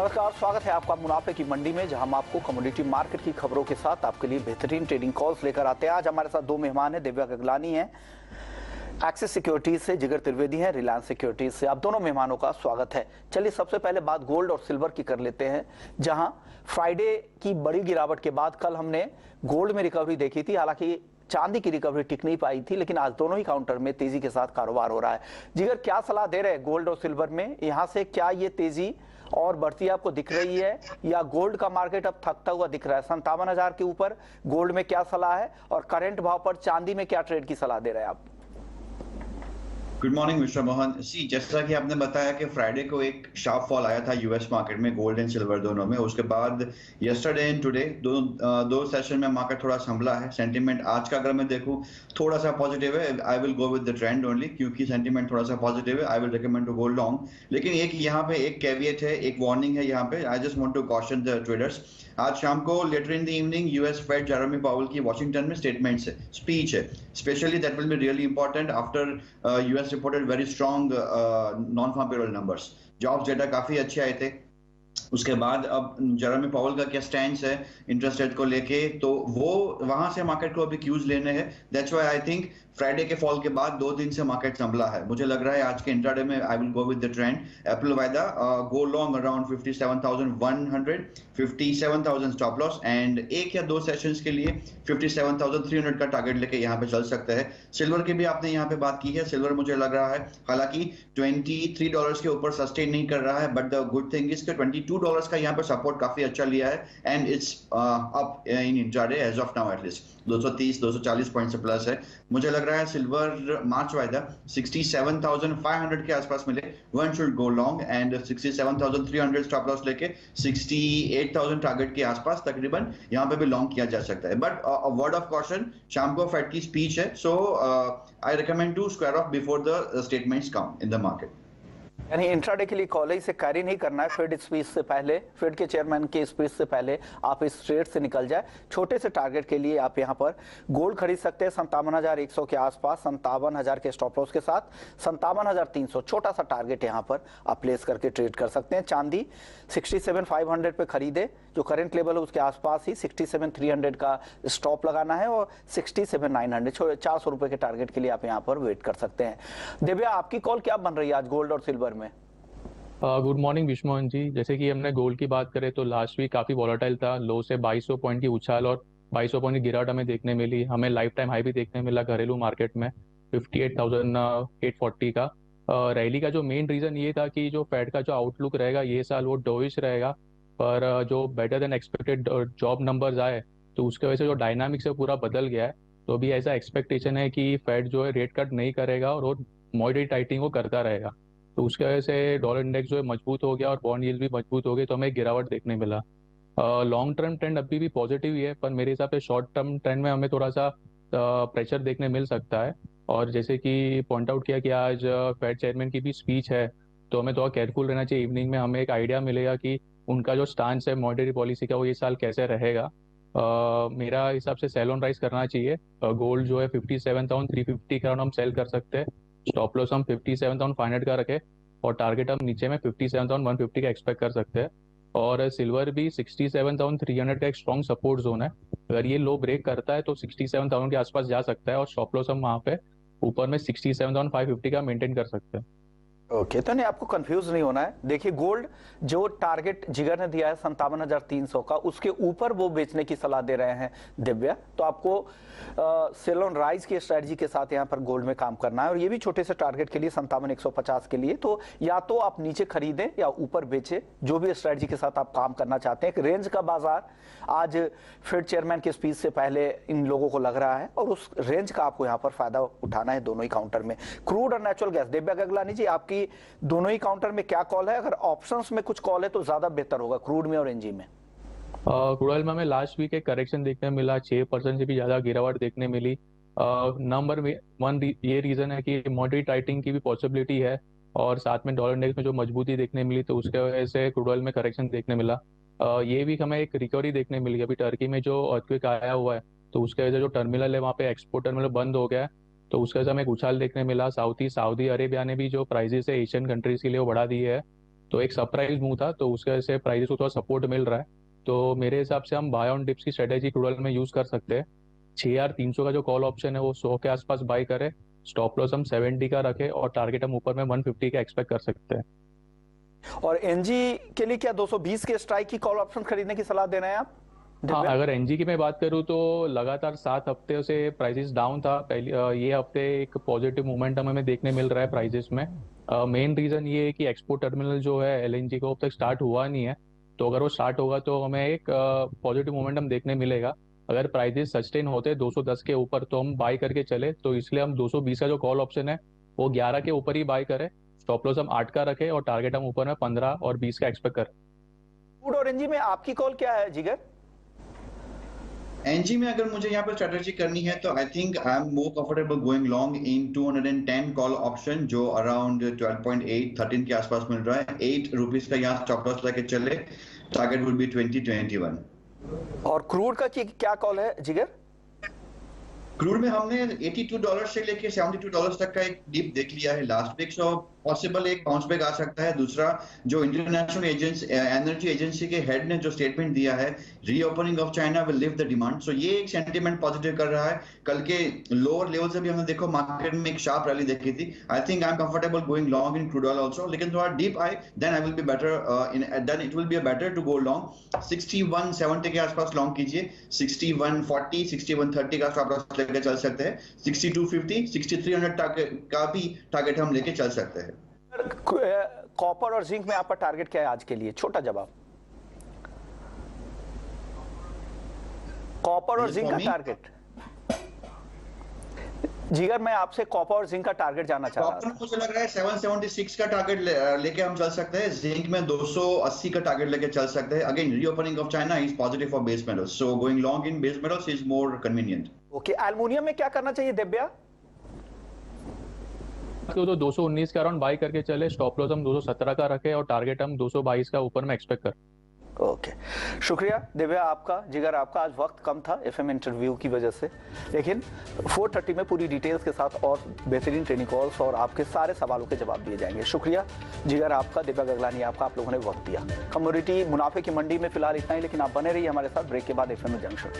नमस्कार, स्वागत है आपका मुनाफे की मंडी में, जहां हम आपको कमोडिटी मार्केट की खबरों के साथ आपके लिए बेहतरीन ट्रेडिंग कॉल्स लेकर आते हैं। आज हमारे साथ दो मेहमान हैं, दिव्या गगलानी हैं एक्सिस सिक्योरिटीज से, जिगर त्रिवेदी हैं रिलायंस सिक्योरिटीज से। आप दोनों मेहमानों का स्वागत है। चलिए सबसे पहले बात गोल्ड और सिल्वर की कर लेते हैं, जहां फ्राइडे की बड़ी गिरावट के बाद कल हमने गोल्ड में रिकवरी देखी थी। हालांकि चांदी की रिकवरी टिक नहीं पाई थी, लेकिन आज दोनों ही काउंटर में तेजी के साथ कारोबार हो रहा है। जिगर, क्या सलाह दे रहे हैं गोल्ड और सिल्वर में? यहां से क्या ये तेजी और बढ़ती आपको दिख रही है, या गोल्ड का मार्केट अब थकता हुआ दिख रहा है? 57,000 के ऊपर गोल्ड में क्या सलाह है, और करंट भाव पर चांदी में क्या ट्रेड की सलाह दे रहे हैं आप? Good morning mister Mohan. जैसा कि आपने बताया कि फ्राइडे को एक शार्प फॉल आया था यूएस मार्केट में, गोल्ड एंड सिल्वर दोनों में। उसके बाद यस्टरडे एंड टुडे दो सेशन में मार्केट थोड़ा संभला है। सेंटीमेंट आज का अगर मैं देखूं थोड़ा सा पॉजिटिव है। I will go with the trend only, क्योंकि सेंटीमेंट थोड़ा सा पॉजिटिव है। I will recommend to go long. लेकिन एक यहाँ पे एक कैविएट है, एक वार्निंग है यहाँ पे। I just want to caution the traders. आज शाम को later in the evening US Fed Jerome Powell की वॉशिंगटन में स्टेटमेंट्स है, स्पीच है। Specially that will be really important after US reported very strong non farm payroll numbers. Jobs data काफी अच्छे आए थे। उसके बाद अब जेरेमी पावेल का क्या स्टैंड है इंटरेस्ट रेट को लेके, तो वो वहां से मार्केट को अभी क्यूज लेने हैं। That's why I think Friday के फॉल के बाद 2 दिन से मार्केट संभला है। मुझे लग रहा है आज के इंट्राडे में I will go with the trend. Apple वायदा go long around 57,100, 57,000 stop loss, and एक या दो सेशंस के लिए 57,300 का टारगेट लेके यहाँ पे चल सकते हैं। सिल्वर की भी आपने यहाँ पे बात की है। सिल्वर मुझे लग रहा है हालांकि $23 के ऊपर सस्टेन नहीं कर रहा है, but the good thing is कि $22 का यहाँ पे सपोर्ट काफी अच्छा लिया है, and it's up in intraday as of now at least 230-240 point से प्लस है। मुझे लग रहा है सिल्वर मार्च वायदा 67,500 के आसपास मिले, one should go long, and 67,300 stop loss लेके 68,000 टारगेट के आसपास तकरीबन यहाँ पे भी लॉन्ग किया जा सकता है। बट वर्ड ऑफ कॉशन, शाम को फेड की स्पीच है, so I recommend to square off before the statements come in the market. यानी इंट्राडे के लिए कॉल से कैरी नहीं करना है। फेड स्पीच से पहले, फेड के चेयरमैन के स्पीच से पहले आप इस ट्रेड से निकल जाए। छोटे से टारगेट के लिए आप यहां पर गोल्ड खरीद सकते हैं 57,100 के आसपास, 57,000 के स्टॉप लॉस के साथ 57,300 छोटा सा टारगेट यहां पर आप प्लेस करके ट्रेड कर सकते हैं। चांदी 67,500 पे खरीदे, जो करंट लेवल है उसके आसपास ही 67,300 का स्टॉप लगाना है, और 67,900 400 रुपए के टारगेट के लिए आप यहां पर वेट कर सकते हैं। दिव्या, आपकी कॉल क्या बन रही है आज गोल्ड और सिल्वर में? गुड मॉर्निंग विश्वमोहन जी। जैसे कि हमने गोल्ड की बात करें तो लास्ट वीक काफ़ी वॉलेटाइल था। लो से 2200 पॉइंट की उछाल और 2200 पॉइंट की गिरावट हमें देखने मिली। हमें लाइफ टाइम हाई भी देखने मिला घरेलू मार्केट में 58,840 का। रैली का जो मेन रीज़न ये था कि जो फेड का जो आउटलुक रहेगा ये साल वो डोविश रहेगा, पर जो better than expected job numbers आए तो उसके वजह से जो डायनामिक्स है पूरा बदल गया है। तो अभी ऐसा एक्सपेक्टेशन है कि फेड जो है रेट कट नहीं करेगा और वो मॉडिटी टाइटिंग वो करता रहेगा। तो उसके वजह से डॉलर इंडेक्स जो है मजबूत हो गया और बॉन्ड यील्ड भी मजबूत हो गई, तो हमें एक गिरावट देखने मिला। लॉन्ग टर्म ट्रेंड अभी भी पॉजिटिव ही है, पर मेरे हिसाब से शॉर्ट टर्म ट्रेंड में हमें थोड़ा सा प्रेशर देखने मिल सकता है। और जैसे कि पॉइंट आउट किया कि आज फेड चेयरमैन की भी स्पीच है, तो हमें थोड़ा केयरफुल रहना चाहिए। इवनिंग में हमें एक आइडिया मिलेगा कि उनका जो स्टांस है मॉनेटरी पॉलिसी का वो ये साल कैसे रहेगा। मेरा हिसाब से सेल ऑन राइज करना चाहिए। गोल्ड जो है 57,350 का हम सेल कर सकते हैं। स्टॉप लॉस हम 57,500 का रखें, और टारगेट हम नीचे में 57,150 का एक्सपेक्ट कर सकते हैं। और सिल्वर भी 67,300 का एक स्ट्रॉन्ग सपोर्ट जोन है। अगर ये लो ब्रेक करता है तो 67,000 के आसपास जा सकता है, और स्टॉप लॉस हम वहाँ पे ऊपर में 67,550 का मेंटेन कर सकते हैं। ओके, तो नहीं, आपको कंफ्यूज नहीं होना है। देखिए, गोल्ड जो टारगेट जिगर ने दिया है 57,300 का, उसके ऊपर वो बेचने की सलाह दे रहे हैं दिव्या। तो आपको सेल ऑन राइज की स्ट्रेटजी के साथ यहाँ पर गोल्ड में काम करना है, और ये भी छोटे से टारगेट के लिए 57,150 के लिए। तो या तो आप नीचे खरीदें या ऊपर बेचें, जो भी स्ट्रेटजी के साथ आप काम करना चाहते हैं। एक रेंज का बाजार आज फेड चेयरमैन के स्पीच से पहले इन लोगों को लग रहा है, और उस रेंज का आपको यहाँ पर फायदा उठाना है दोनों ही काउंटर में। क्रूड और नेचुरल गैस, दिव्या गगलानी जी, आपकी दोनों ही काउंटर में क्या कॉल है? अगर ऑप्शंस में कुछ कॉल है तो ज्यादा बेहतर होगा, क्रूड में और एनजी में। क्रूड ऑयल में हमें लास्ट वीक एक करेक्शन देखने मिला, 6% से भी ज़्यादा गिरावट देखने मिली। नंबर वन ये रीज़न है कि मॉनेटरी टाइटिंग की भी पॉसिबिलिटी है, और साथ में डॉलर इंडेक्स में जो मजबूती देखने मिली तो उसके वजह से क्रूड ऑयल में करेक्शन देखने मिला। ये वीक हमें एक रिकवरी देखने मिली। अभी टर्की में जो अर्थक्वेक आया हुआ है तो उसके वजह से जो टर्मिनल है वहाँ पे एक्सपोर्ट टर्मिनल बंद हो गया है, तो उसके वजह से हमें एक उछाल देखने मिला। सऊदी अरेबिया ने भी जो प्राइजेस है एशियन कंट्रीज के लिए वो बढ़ा दी है। तो एक सरप्राइज मूव था, तो उसके वजह से प्राइजेस को थोड़ा सपोर्ट मिल रहा है। तो मेरे हिसाब से हम बाय ऑन डिप्स की स्ट्रेटेजी क्रूड ऑयल में यूज़ कर सकते हैं। 6300 का जो कॉल ऑप्शन है वो 100 के आसपास बाय करें, स्टॉप लॉस हम 70 का रखें और टारगेट हम ऊपर में 150 का एक्सपेक्ट कर सकते हैं। और एनजी के लिए क्या 220 के स्ट्राइक की कॉल ऑप्शन खरीदने की सलाह दे रहे हैं आप? हाँ, अगर एनजी की मैं बात करूँ तो लगातार 7 हफ्ते से प्राइसेस डाउन था। ये हफ्ते एक पॉजिटिव मोमेंटम हमें देखने मिल रहा है प्राइसेस में। मेन रीजन ये है कि एक्सपोर्ट टर्मिनल जो है एलएनजी का अब तक स्टार्ट हुआ नहीं है, तो अगर वो स्टार्ट होगा तो हमें एक पॉजिटिव मोमेंटम देखने मिलेगा। अगर प्राइसेस सस्टेन होते 210 के ऊपर तो हम बाई करके चले, तो इसलिए हम 220 का जो कॉल ऑप्शन है वो 11 के ऊपर ही बाई करें, स्टॉप लॉस हम 8 का रखें और टारगेट हम ऊपर में 15 और 20 का एक्सपेक्ट करें। क्रूड और एनजी में आपकी कॉल क्या है जिगर? एनजी में अगर मुझे यहाँ पर स्ट्रेटेजी करनी है तो आई think I am more comfortable going long in 210 call option जो अराउंड 12.8 13 के आसपास मिल रहा है। 8 रुपीज का यहाँ स्टॉप लॉस लेके चले, टारगेट विल बी 2021। और क्रूड का क्या कॉल है जिगर? क्रूड में हमने $82 से लेके $72 तक का एक डिप देख लिया है लास्ट वीक, सो पॉसिबल एक बाउंस बैक आ सकता है। दूसरा, जो इंटरनेशनल एनर्जी एजेंसी के हेड ने जो स्टेटमेंट दिया है, reopening of China will lift the demand, so ये एक सेंटीमेंट पॉजिटिव कर रहा है। कल के लोअर लेवल से भी हमने देखो मार्केट में एक शार्प रैली देखी थी। I think I am comfortable going long in crude oil also, लेकिन थोड़ा डीप आए then I will be better then it will be better to go long. 6170 के आसपास लॉन्ग कीजिए, 6140 6130 का स्टॉप लॉस लेके चल सकते हैं, 6250 6300 का भी टारगेट हम लेके चल सकते हैं। कॉपर और जिंक में आपका टारगेट क्या है आज के लिए? छोटा जवाब। कॉपर और जिंक का टारगेट जिगर, मैं आपसे कॉपर और जिंक का टारगेट जानना चाह रहा था। मुझे लग रहा है 776 का टारगेट लेके हम चल सकते हैं। जिंक में 280 का टारगेट लेके चल सकते हैं। Again reopening of China is positive for base metals, so going long in base metals is more convenient. Okay, aluminium में क्या करना चाहिए दिव्या? तो 219 के अराउंड बाई करके चले, स्टॉप लॉस हम 217 का रखें और टारगेट हम 222 का ऊपर में एक्सपेक्ट करें। ओके, शुक्रिया दिव्या आपका, जिगर आपका। आज वक्त कम था एफएम इंटरव्यू की वजह से, लेकिन 4:30 में पूरी डिटेल्स के साथ और बेहतरीन ट्रेनिंग कॉल्स और आपके सारे सवालों के जवाब दिए जाएंगे। शुक्रिया जिगर आपका, दिव्या गगलानी आपका, आप लोगों ने वक्त दिया। कमोडिटी मुनाफे की मंडी में फिलहाल इतना ही, लेकिन आप बने रहिए हमारे साथ। ब्रेक के बाद एफएम जंक्शन।